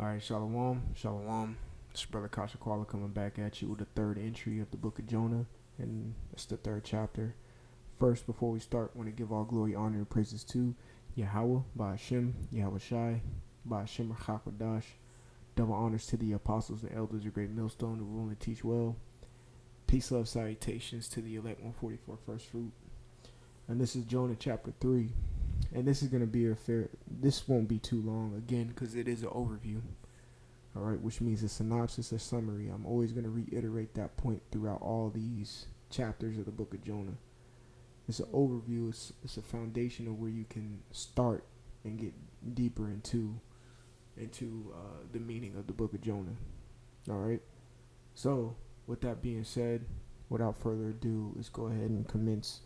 Alright, Shalom, Shalom. It's Brother Kasha Kwala coming back at you with the third entry of the book of Jonah, and it's the third chapter. First, before we start, I want to give all glory, honor, and praises to Yahweh, by Hashem, Yahweh Shai, by Hashem Rachakadash. Double honors to the apostles and elders of Great Millstone who rule and teach well. Peace, love, salutations to the elect 144 first fruit. And this is Jonah chapter 3. And this is going to be this won't be too long, again, because it is an overview. Alright, which means a synopsis or summary. I'm always going to reiterate that point throughout all these chapters of the book of Jonah. It's an overview, it's a foundation of where you can start and get deeper into the meaning of the book of Jonah. Alright, so with that being said, without further ado, let's go ahead and commence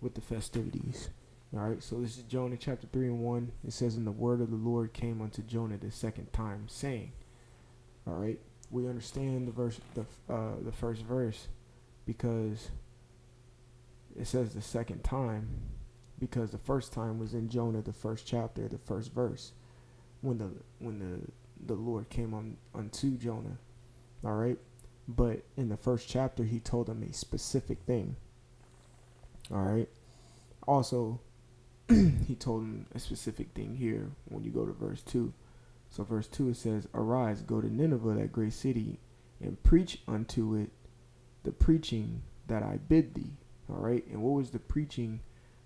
with the festivities. Alright, so this is Jonah chapter 3 and 1. It says, "And the word of the Lord came unto Jonah the second time, saying." Alright, we understand the first verse because it says the second time, because the first time was in Jonah, the first chapter, the first verse, when the Lord came unto Jonah. Alright, but in the first chapter he told him a specific thing. Alright, also he told him a specific thing here when you go to verse 2. So verse 2, it says, "Arise, go to Nineveh, that great city, and preach unto it the preaching that I bid thee." All right, and what was the preaching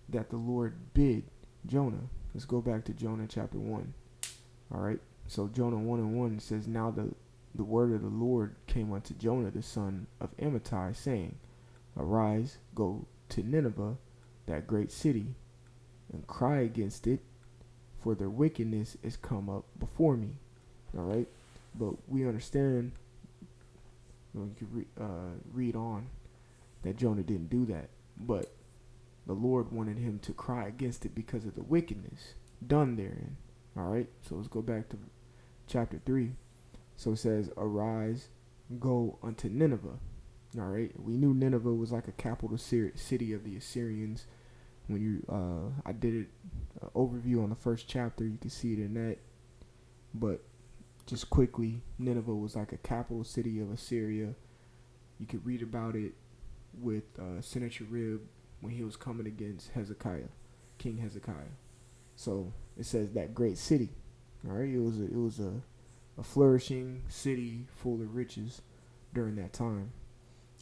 that the Lord bid Jonah? Let's go back to Jonah chapter 1. All right, so Jonah 1 and 1 says, "Now the word of the Lord came unto Jonah the son of Amittai, saying, Arise, go to Nineveh, that great city, and cry against it, for their wickedness is come up before me." All right, but we understand, you can read on, that Jonah didn't do that, but the Lord wanted him to cry against it because of the wickedness done therein. All right, so let's go back to chapter 3. So it says, "Arise, go unto Nineveh." All right, we knew Nineveh was like a capital city of the Assyrians. When you I did it overview on the first chapter, you can see it in that. But just quickly, Nineveh was like a capital city of Assyria. You could read about it with Sennacherib when he was coming against Hezekiah, King Hezekiah. So it says that great city. All right, it was a flourishing city full of riches during that time.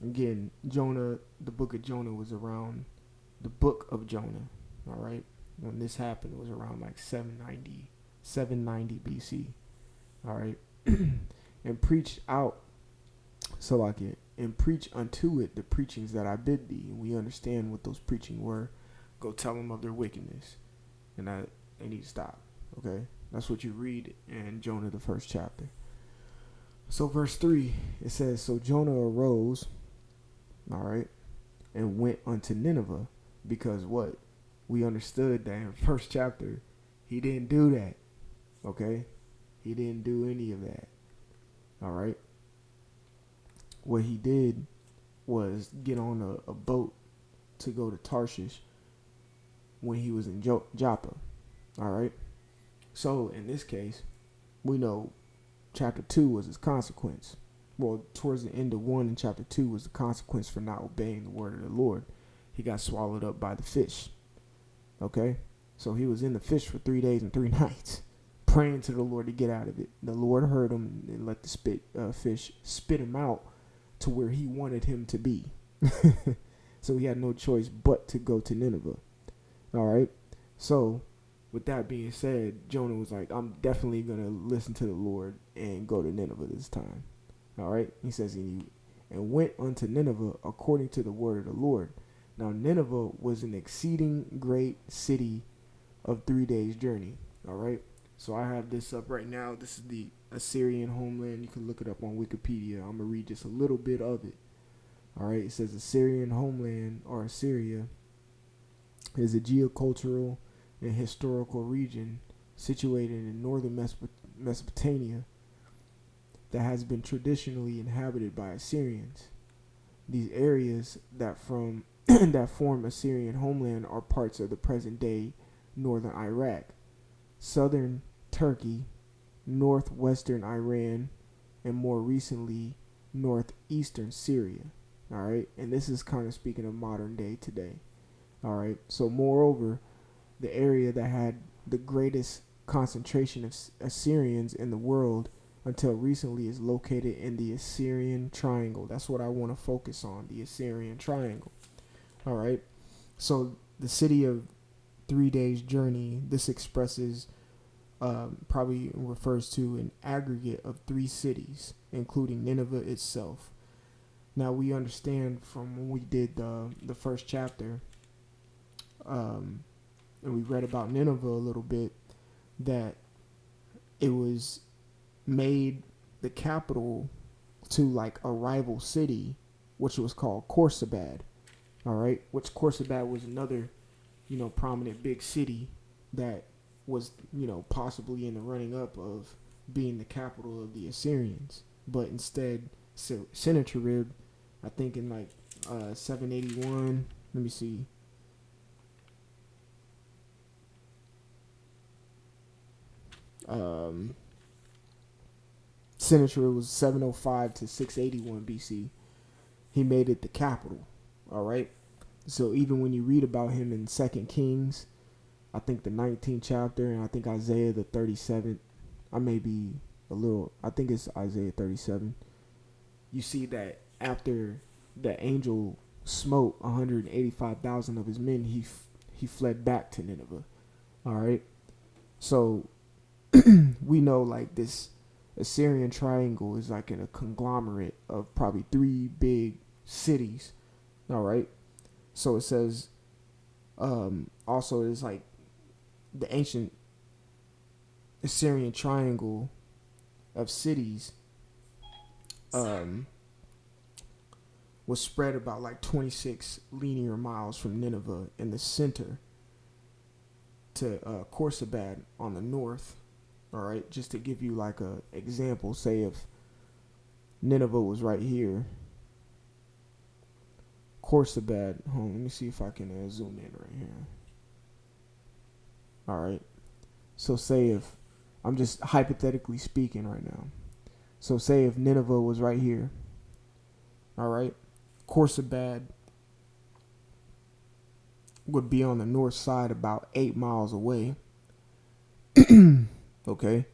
Again, Jonah, the book of Jonah was around. The book of Jonah, all right, when this happened, it was around like 790 BC, all right, and preach out, and preach unto it the preachings that I bid thee. And we understand what those preaching were. Go tell them of their wickedness, and that they need to stop. Okay, that's what you read in Jonah, the first chapter. So verse 3, it says, "So Jonah arose, all right, and went unto Nineveh." Because what? We understood that in the first chapter, he didn't do that. Okay? He didn't do any of that. Alright? What he did was get on a boat to go to Tarshish when he was in Joppa. Alright? So, in this case, we know chapter 2 was his consequence. Well, towards the end of 1 and chapter 2 was the consequence for not obeying the word of the Lord. He got swallowed up by the fish. Okay? So he was in the fish for 3 days and 3 nights, praying to the Lord to get out of it. The Lord heard him and let the fish spit him out to where he wanted him to be. So he had no choice but to go to Nineveh. Alright? So, with that being said, Jonah was like, I'm definitely going to listen to the Lord and go to Nineveh this time. Alright? He says, and went unto Nineveh according to the word of the Lord. Now, Nineveh was an exceeding great city of 3 days' journey. All right. So I have this up right now. This is the Assyrian homeland. You can look it up on Wikipedia. I'm going to read just a little bit of it. All right. It says Assyrian homeland, or Assyria, is a geocultural and historical region situated in northern Mesopotamia that has been traditionally inhabited by Assyrians. These areas that form Assyrian homeland are parts of the present-day northern Iraq, southern Turkey, northwestern Iran, and more recently, northeastern Syria. All right, and this is kind of speaking of modern day today. All right, so moreover, the area that had the greatest concentration of Assyrians in the world until recently is located in the Assyrian Triangle. That's what I want to focus on, the Assyrian Triangle. All right, so the city of 3 days journey, this expresses probably refers to an aggregate of 3 cities, including Nineveh itself. Now we understand from when we did the first chapter, and we read about Nineveh a little bit, that it was made the capital to like a rival city, which was called Khorsabad. All right, which Khorsabad was another, prominent big city that was, possibly in the running up of being the capital of the Assyrians. But instead, Sennacherib, I think in like 781, let me see. Sennacherib was 705 to 681 BC. He made it the capital. All right. So even when you read about him in 2 Kings, I think the 19th chapter, and I think Isaiah the 37th, I think it's Isaiah 37. You see that after the angel smote 185,000 of his men, he fled back to Nineveh. All right. So we know like this Assyrian Triangle is like in a conglomerate of probably 3 big cities. All right. So it says, also it's like the ancient Assyrian Triangle of cities was spread about like 26 linear miles from Nineveh in the center to Khorsabad on the north. All right, just to give you like a example, say if Nineveh was right here, Khorsabad, let me see if I can zoom in right here. All right, so say if, I'm just hypothetically speaking right now, so say if Nineveh was right here, all right, Khorsabad would be on the north side about 8 miles away. Okay,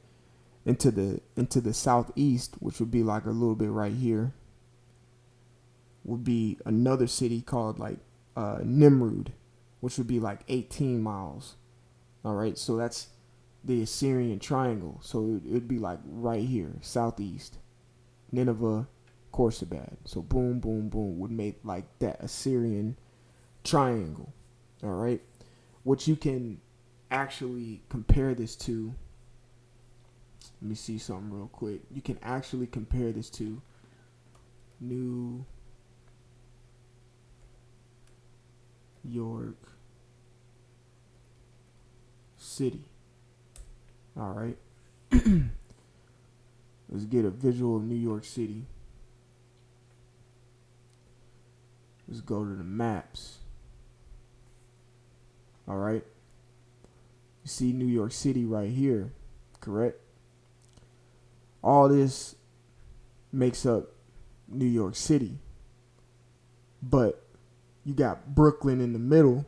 into the southeast, which would be like a little bit right here, would be another city called like Nimrud, which would be like 18 miles. All right, so that's the Assyrian Triangle. So it would be like right here, southeast, Nineveh, Khorsabad. So boom, boom, boom would make like that Assyrian Triangle. All right, what you can actually compare this to. Let me see something real quick. You can actually compare this to New York City. All right. Let's get a visual of New York City. Let's go to the maps. All right. You see New York City right here, correct? All this makes up New York City. But you got Brooklyn in the middle,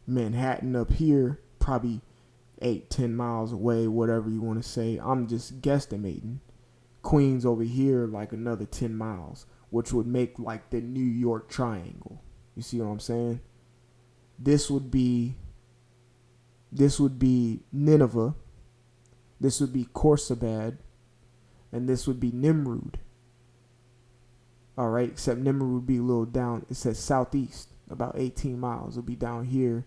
Manhattan up here, probably 8-10 miles away, whatever you want to say. I'm just guesstimating. Queens over here, like another 10 miles, which would make like the New York Triangle. You see what I'm saying? This would be Nineveh. This would be Khorsabad, and this would be Nimrud. All right, except Nimrud would be a little down. It says southeast, about 18 miles. It'll be down here,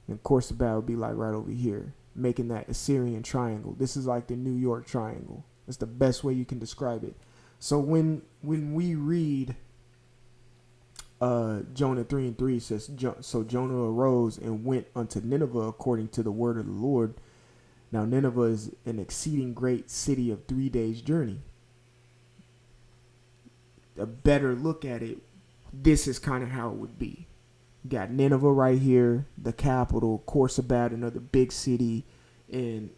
and Khorsabad would be like right over here, making that Assyrian Triangle. This is like the New York Triangle. That's the best way you can describe it. So when we read Jonah 3:3 says, so Jonah arose and went unto Nineveh according to the word of the Lord. Now Nineveh is an exceeding great city of 3 days journey. A better look at it, this is kind of how it would be. You got Nineveh right here, the capital, Khorsabad, another big city, and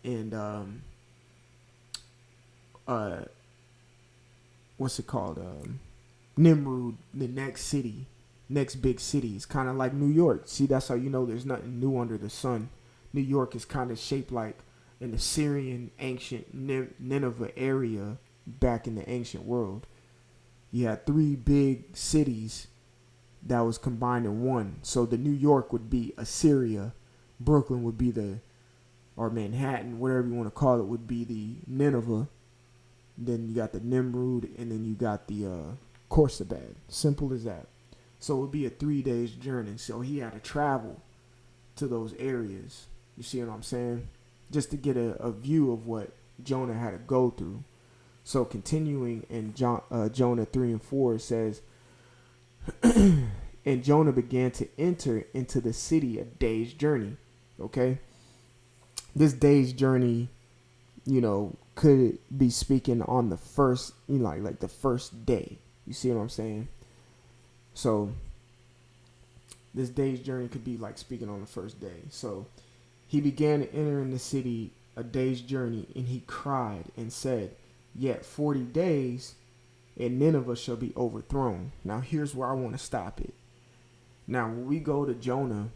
uh, what's it called? Nimrud, the next city, next big city. It's kind of like New York. See, that's how you know there's nothing new under the sun. New York is kind of shaped like an Assyrian ancient Nineveh area back in the ancient world. You had three big cities that was combined in one. So the New York would be Assyria, Brooklyn would be or Manhattan, whatever you want to call it, would be the Nineveh. Then you got the Nimrud, and then you got the Khorsabad. Simple as that. So it would be a 3 days journey. So he had to travel to those areas. You see what I'm saying? Just to get a view of what Jonah had to go through. So continuing in Jonah 3 and 4, it says, and Jonah began to enter into the city a day's journey. Okay? This day's journey, could be speaking on the first, like the first day. You see what I'm saying? So this day's journey could be like speaking on the first day. So he began to enter in the city a day's journey, and he cried and said, yet 40 days and Nineveh shall be overthrown. Now here's where I want to stop it. Now when we go to Jonah,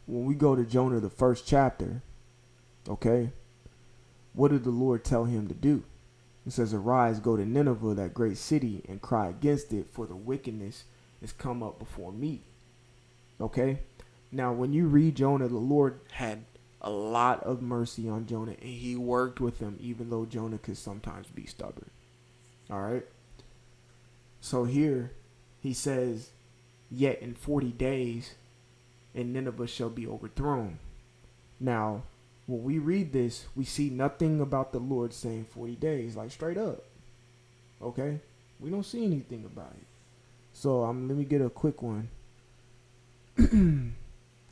the first chapter, okay, what did the Lord tell him to do? It says, arise, go to Nineveh, that great city, and cry against it, for the wickedness is come up before me. Okay? Now, when you read Jonah, the Lord had a lot of mercy on Jonah, and he worked with him, even though Jonah could sometimes be stubborn. All right? So here, he says, yet in 40 days, and Nineveh shall be overthrown. Now, when we read this, we see nothing about the Lord saying 40 days, like straight up. Okay? We don't see anything about it. So let me get a quick one.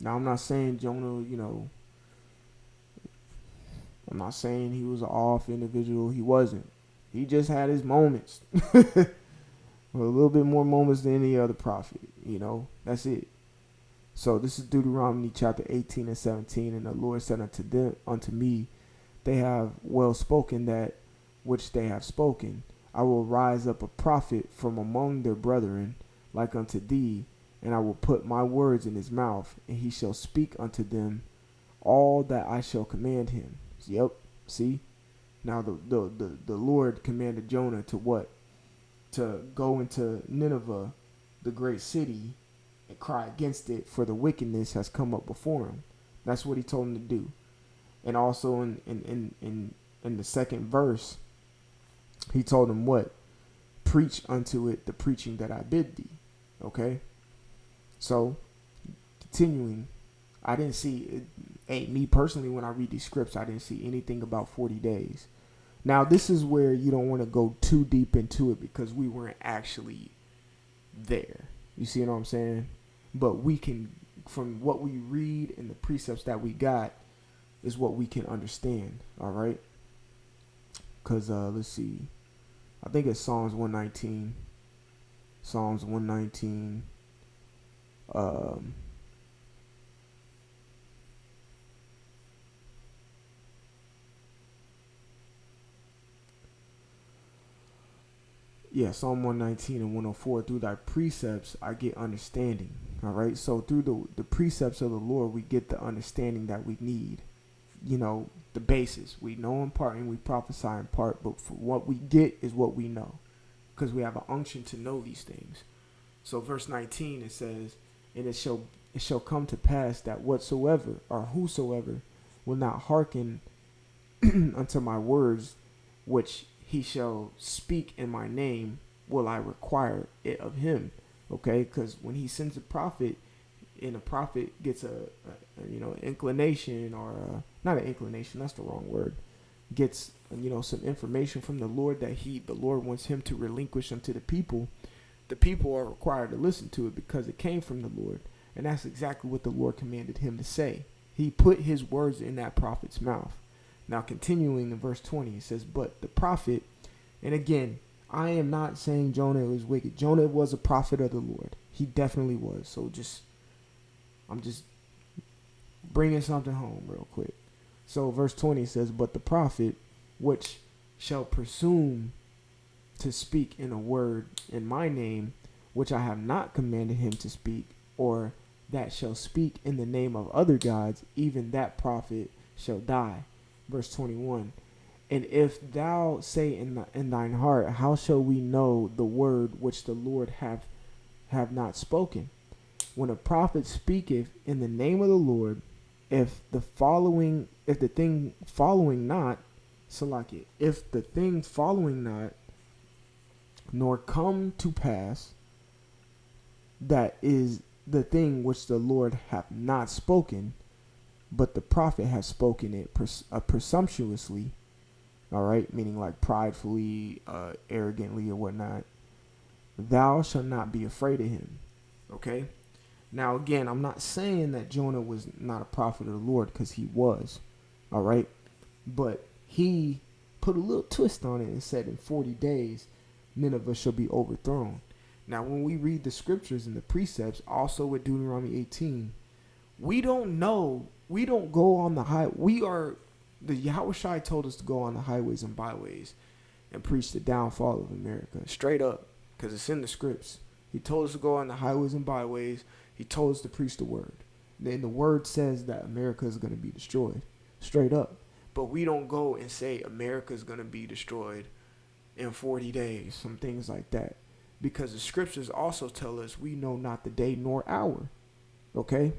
Now, I'm not saying Jonah, I'm not saying he was an off individual. He wasn't. He just had his moments. A little bit more moments than any other prophet. That's it. So this is Deuteronomy chapter 18 and 17. And the Lord said unto me, they have well spoken that which they have spoken. I will rise up a prophet from among their brethren, like unto thee, and I will put my words in his mouth, and he shall speak unto them all that I shall command him. Yep. See? Now the Lord commanded Jonah to what? To go into Nineveh, the great city, and cry against it, for the wickedness has come up before him. That's what he told him to do. And also in the second verse, he told him what? Preach unto it the preaching that I bid thee. Okay? So, continuing, I didn't see, me personally, when I read these scripts, I didn't see anything about 40 days. Now, this is where you don't want to go too deep into it, because we weren't actually there. You see what I'm saying? But we can, from what we read and the precepts that we got, is what we can understand. All right? Because, let's see. I think it's Psalms 119. Psalms 119. Psalm 119 and 104. Through thy precepts I get understanding. All right, so through the precepts of the Lord, we get the understanding that we need. The basis. We know in part and we prophesy in part, but for what we get is what we know, because we have an unction to know these things. So verse 19, it says, and it shall come to pass that whatsoever or whosoever will not hearken unto my words, which he shall speak in my name, will I require it of him. Okay, because when he sends a prophet, and a prophet gets an inclination, or not an inclination, that's the wrong word, gets some information from the Lord that the Lord wants him to relinquish unto the people are required to listen to it, because it came from the Lord. And that's exactly what the Lord commanded him to say. He put his words in that prophet's mouth. Now, continuing in verse 20, it says, but the prophet, and again, I am not saying Jonah was wicked. Jonah was a prophet of the Lord. He definitely was. So I'm just bringing something home real quick. So verse 20 says, but the prophet, which shall presume to speak in a word in my name, which I have not commanded him to speak, or that shall speak in the name of other gods, even that prophet shall die. Verse 21. And if thou say in thine heart, how shall we know the word which the Lord have not spoken? When a prophet speaketh in the name of the Lord, if the thing following not, Salaki, if the thing following not, nor come to pass, that is the thing which the Lord hath not spoken, but the prophet has spoken it presumptuously, all right, meaning like pridefully, arrogantly, or whatnot, thou shalt not be afraid of him. Okay? Now, again, I'm not saying that Jonah was not a prophet of the Lord, because he was, all right? But he put a little twist on it and said in 40 days, Nineveh shall be overthrown. Now, when we read the scriptures and the precepts, also with Deuteronomy 18, we don't know. We don't go on the high. The Yahushua told us to go on the highways and byways and preach the downfall of America. Straight up. Because it's in the scripts. He told us to go on the highways and byways. He told us to preach the word. Then the word says that America is going to be destroyed. Straight up. But we don't go and say America is going to be destroyed in 40 days. Some things like that. Because the scriptures also tell us we know not the day nor hour. Okay?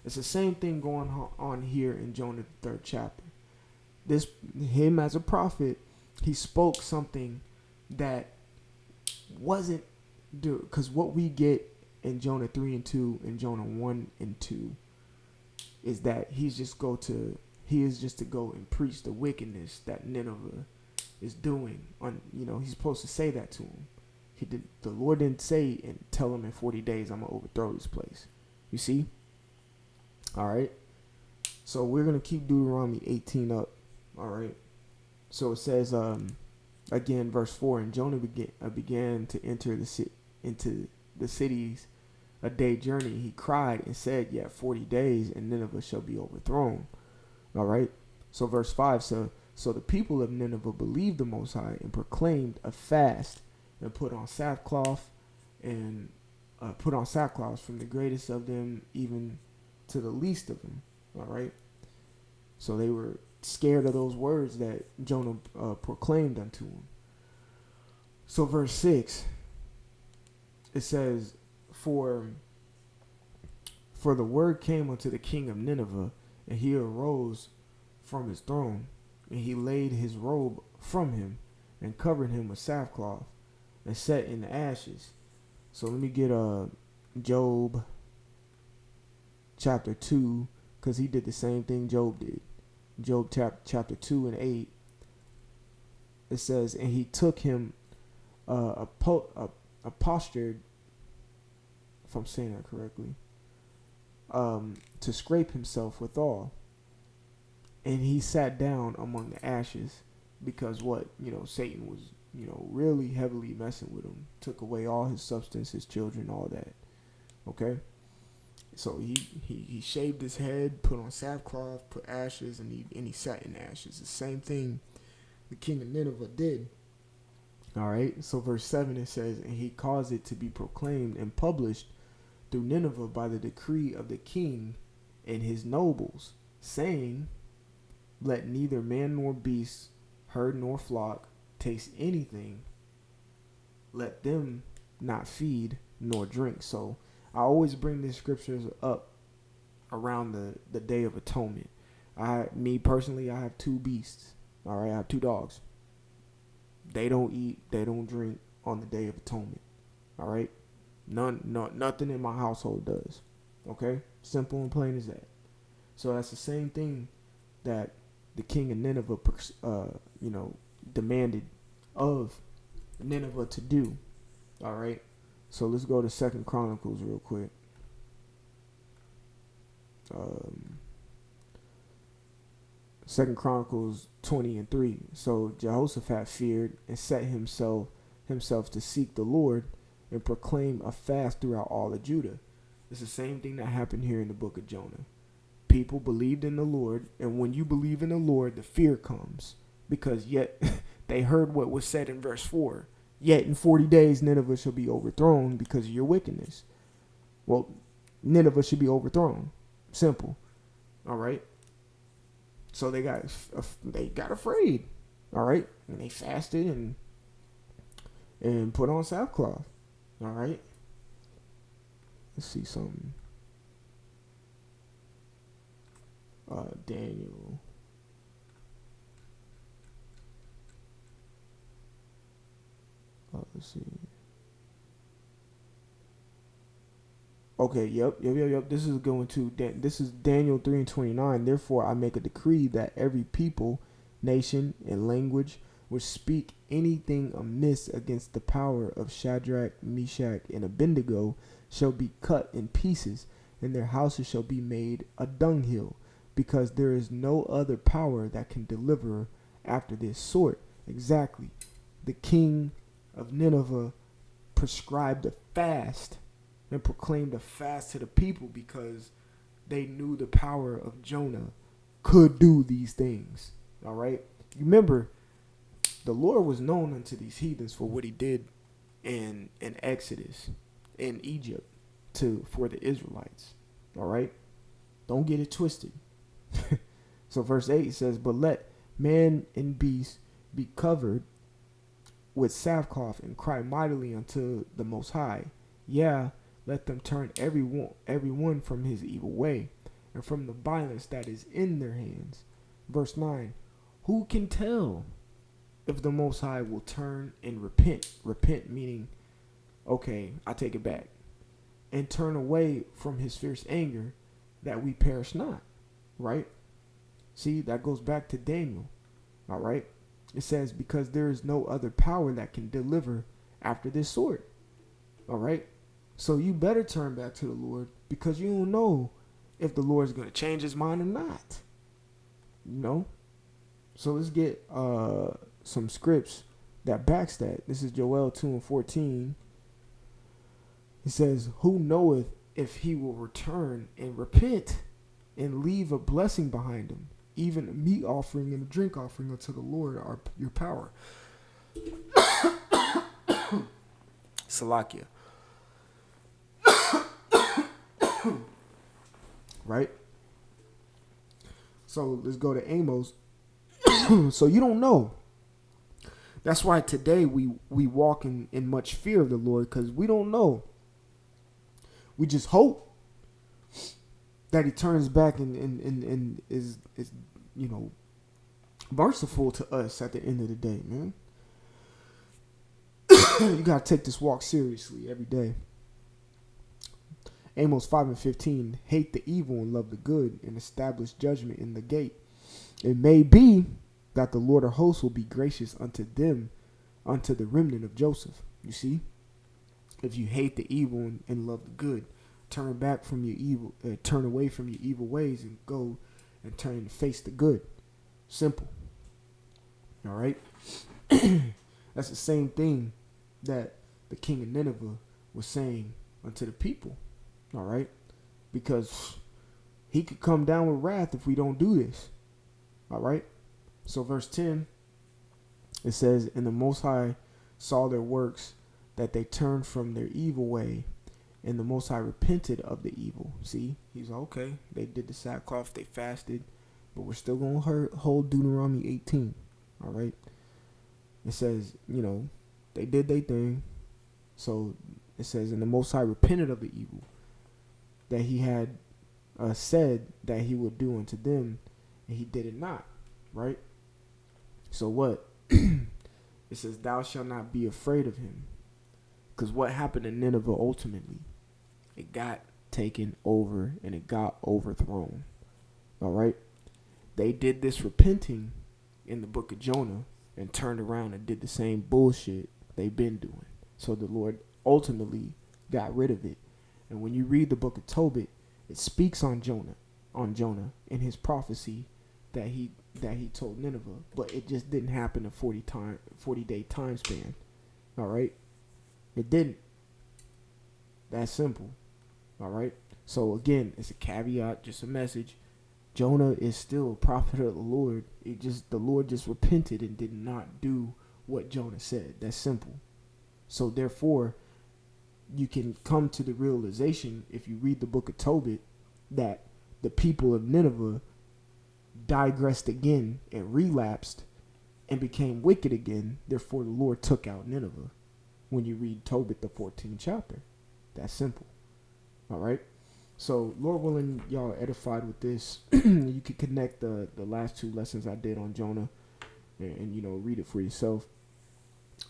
It's the same thing going on here in Jonah, the 3rd chapter. Him as a prophet, he spoke something that wasn't due. Because what we get in Jonah 3 and 2 and Jonah 1 and 2 is that he is just to go and preach the wickedness that Nineveh is doing. He's supposed to say that to him. The Lord didn't say and tell him in 40 days I'm going to overthrow this place. You see? All right. So we're going to keep Deuteronomy 18 up. All right. So it says, again, verse 4, and Jonah began to enter into the cities a day journey. He cried and said, yet 40 days and Nineveh shall be overthrown. All right. So verse 5, so the people of Nineveh believed the Most High and proclaimed a fast and put on sackcloth from the greatest of them even to the least of them. All right. So they were scared of those words that Jonah proclaimed unto them. So verse 6, it says, For the word came unto the king of Nineveh, and he arose from his throne, and he laid his robe from him, and covered him with sackcloth, and set in the ashes. So let me get Job chapter 2, because he did the same thing Job did. Job chapter 2 and 8. It says, and he took him a postured, if I'm saying that correctly, to scrape himself withal. And he sat down among the ashes, because Satan was, really heavily messing with him. Took away all his substance, his children, all that. Okay? So he shaved his head, put on sackcloth, put ashes, and he sat in ashes. The same thing the king of Nineveh did. All right? So verse 7, it says, and he caused it to be proclaimed and published through Nineveh by the decree of the king and his nobles, saying, let neither man nor beast, herd nor flock, taste anything. Let them not feed nor drink. So I always bring these scriptures up around the Day of Atonement. Me personally, I have 2 beasts. All right, I have 2 dogs. They don't eat, they don't drink on the Day of Atonement. All right, nothing in my household does. Okay, simple and plain as that. So that's the same thing that the king of Nineveh, demanded of Nineveh to do. All right. So let's go to 2 Chronicles real quick. 2 Chronicles 20 and 3. So Jehoshaphat feared and set himself to seek the Lord and proclaim a fast throughout all of Judah. It's the same thing that happened here in the book of Jonah. People believed in the Lord, and when you believe in the Lord, the fear comes, because yet They heard what was said in verse 4. Yet in 40 days Nineveh shall be overthrown because of your wickedness. Well, Nineveh should be overthrown. Simple. All right. So they got afraid. All right. And they fasted and put on sackcloth. All right. Let's see something. Daniel. Let's see. Okay, yep. This is going to this is Daniel 3:29. Therefore, I make a decree that every people, nation, and language which speak anything amiss against the power of Shadrach, Meshach, and Abednego shall be cut in pieces, and their houses shall be made a dunghill, because there is no other power that can deliver after this sort. Exactly. The king of Nineveh prescribed a fast and proclaimed a fast to the people because they knew the power of Jonah could do these things. All right. Remember, the Lord was known unto these heathens for what he did in Exodus, in Egypt, for the Israelites. All right. Don't get it twisted. So verse 8 says, but let man and beast be covered with sackcloth and cry mightily unto the Most High. Yeah, let them turn everyone from his evil way and from the violence that is in their hands. Verse 9, who can tell if the Most High will turn and repent? Repent meaning, okay, I take it back. And turn away from his fierce anger that we perish not. Right? See, that goes back to Daniel. All right? It says, because there is no other power that can deliver after this sort. All right? So you better turn back to the Lord, because you don't know if the Lord is going to change his mind or not. You know? So let's get some scripts that backs that. This is Joel 2:14. It says, who knoweth if he will return and repent and leave a blessing behind him, even a meat offering and a drink offering unto the Lord are your power. Salakia. Right? So let's go to Amos. So you don't know. That's why today we walk in much fear of the Lord, because we don't know. We just hope that he turns back and is merciful to us at the end of the day, man. You gotta take this walk seriously every day. Amos 5:15, hate the evil and love the good, and establish judgment in the gate. It may be that the Lord of hosts will be gracious unto them, unto the remnant of Joseph. You see, if you hate the evil and love the good, turn back from your evil, turn away from your evil ways, and go and turn and face the good. Simple. All right. That's the same thing that the king of Nineveh was saying unto the people. All right, because he could come down with wrath if we don't do this. All right. So verse 10, it says, and the Most High saw their works, that they turned from their evil way, and the Most High repented of the evil. See, he's okay. They did the sackcloth, they fasted, but we're still going to hold Deuteronomy 18. All right. It says, they did their thing. So it says, and the Most High repented of the evil that he had said that he would do unto them, and he did it not. Right? So what? It says, thou shalt not be afraid of him. Because what happened in Nineveh ultimately? It got taken over and it got overthrown. All right? They did this repenting in the book of Jonah and turned around and did the same bullshit they've been doing. So the Lord ultimately got rid of it. And when you read the book of Tobit, it speaks on Jonah in his prophecy that he told Nineveh, but it just didn't happen in 40-day time span. All right? It didn't. That's simple. All right? So again, it's a caveat, just a message. Jonah is still a prophet of the Lord. The Lord just repented and did not do what Jonah said. That's simple. So therefore, you can come to the realization, if you read the book of Tobit, that the people of Nineveh digressed again and relapsed and became wicked again. Therefore, the Lord took out Nineveh. When you read Tobit, the 14th chapter, that's simple. All right. So, Lord willing, y'all are edified with this. You can connect the last two lessons I did on Jonah, and read it for yourself.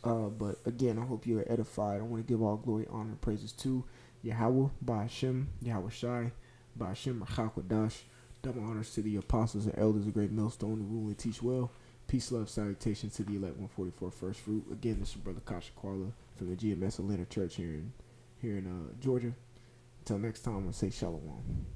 But again, I hope you are edified. I want to give all glory, honor, and praises to Yahweh, Ba'ashem, Yahweh Shai, Ba'ashem, Rachakodash. Double honors to the apostles and elders of Great Millstone, who rule and teach well. Peace, love, salutations to the elect 144 First Fruit. Again, this is Brother Kasha Kwala from the GMS Atlanta Church here in Georgia. Until next time, I say shalom.